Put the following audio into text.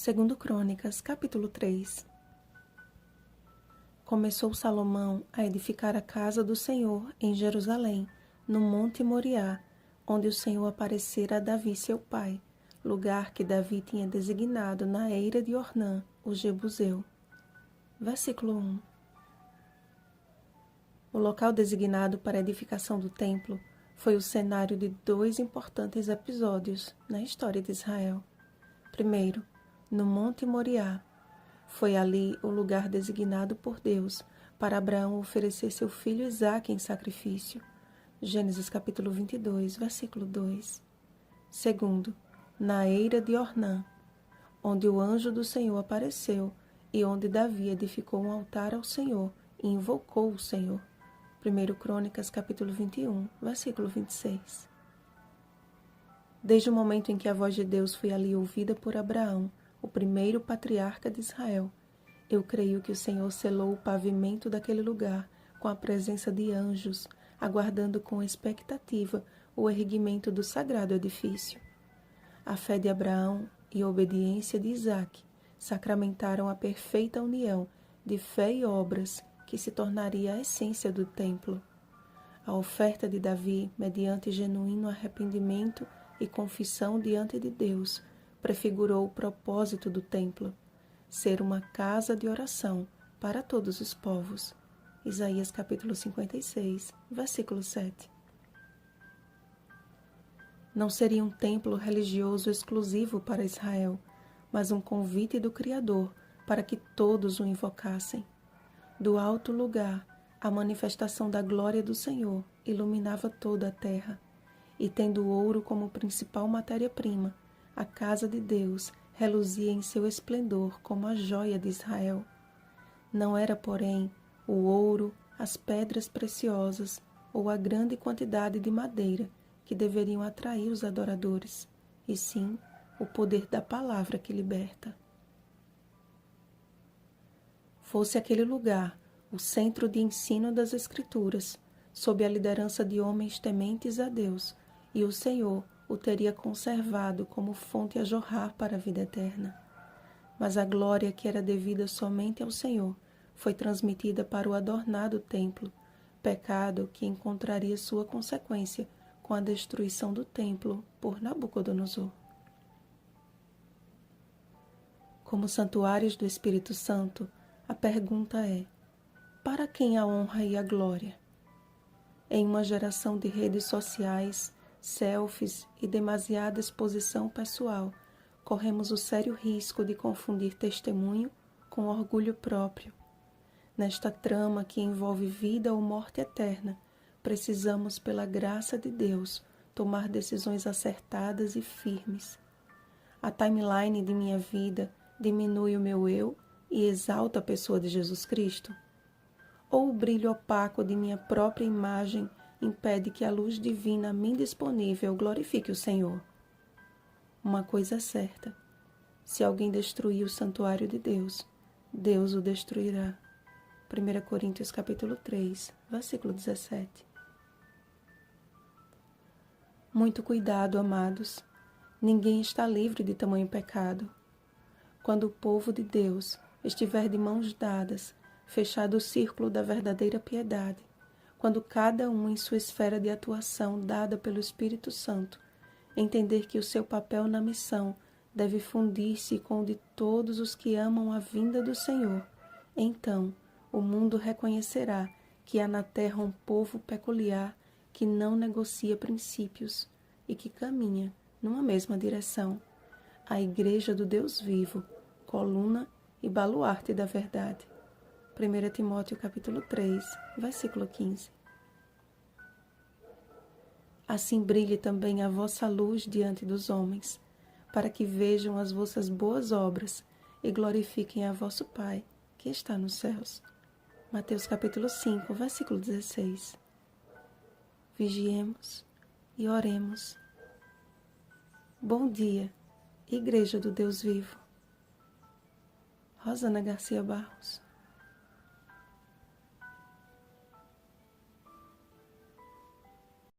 Segundo Crônicas, capítulo 3. Começou Salomão a edificar a casa do Senhor em Jerusalém, no monte Moriá, onde o Senhor aparecera a Davi seu pai, lugar que Davi tinha designado na eira de Ornã, o Jebuseu. Versículo 1. O local designado para a edificação do templo foi o cenário de dois importantes episódios na história de Israel. Primeiro, no Monte Moriá. Foi ali o lugar designado por Deus para Abraão oferecer seu filho Isaque em sacrifício. Gênesis capítulo 22, versículo 2. Segundo, na eira de Ornã, onde o anjo do Senhor apareceu e onde Davi edificou um altar ao Senhor e invocou o Senhor. 1 Crônicas capítulo 21, versículo 26. Desde o momento em que a voz de Deus foi ali ouvida por Abraão, o primeiro patriarca de Israel, eu creio que o Senhor selou o pavimento daquele lugar com a presença de anjos, aguardando com expectativa o erguimento do sagrado edifício. A fé de Abraão e a obediência de Isaque sacramentaram a perfeita união de fé e obras que se tornaria a essência do templo. A oferta de Davi, mediante genuíno arrependimento e confissão diante de Deus, prefigurou o propósito do templo, ser uma casa de oração para todos os povos. Isaías capítulo 56, versículo 7. Não seria um templo religioso exclusivo para Israel, mas um convite do Criador para que todos o invocassem. Do alto lugar, a manifestação da glória do Senhor iluminava toda a terra, e tendo o ouro como principal matéria-prima, a casa de Deus reluzia em seu esplendor como a joia de Israel. Não era, porém, o ouro, as pedras preciosas ou a grande quantidade de madeira que deveriam atrair os adoradores, e sim o poder da palavra que liberta. Fosse aquele lugar o centro de ensino das Escrituras, sob a liderança de homens tementes a Deus, e o Senhor o teria conservado como fonte a jorrar para a vida eterna. Mas a glória que era devida somente ao Senhor foi transmitida para o adornado templo, pecado que encontraria sua consequência com a destruição do templo por Nabucodonosor. Como santuários do Espírito Santo, a pergunta é: para quem a honra e a glória? Em uma geração de redes sociais, selfies e demasiada exposição pessoal, corremos o sério risco de confundir testemunho com orgulho próprio. Nesta trama que envolve vida ou morte eterna, precisamos, pela graça de Deus, tomar decisões acertadas e firmes. A timeline de minha vida diminui o meu eu e exalta a pessoa de Jesus Cristo? Ou o brilho opaco de minha própria imagem impede que a luz divina a mim disponível glorifique o Senhor? Uma coisa é certa: se alguém destruir o santuário de Deus, Deus o destruirá. 1 Coríntios capítulo 3, versículo 17. Muito cuidado, amados. Ninguém está livre de tamanho pecado. Quando o povo de Deus estiver de mãos dadas, fechado o círculo da verdadeira piedade, quando cada um em sua esfera de atuação dada pelo Espírito Santo, entender que o seu papel na missão deve fundir-se com o de todos os que amam a vinda do Senhor, então o mundo reconhecerá que há na terra um povo peculiar que não negocia princípios e que caminha numa mesma direção, a Igreja do Deus vivo, coluna e baluarte da verdade. 1 Timóteo capítulo 3, versículo 15. Assim brilhe também a vossa luz diante dos homens, para que vejam as vossas boas obras e glorifiquem a vosso Pai, que está nos céus. Mateus capítulo 5, versículo 16. Vigiemos e oremos. Bom dia, Igreja do Deus vivo. Rosana Garcia Barros.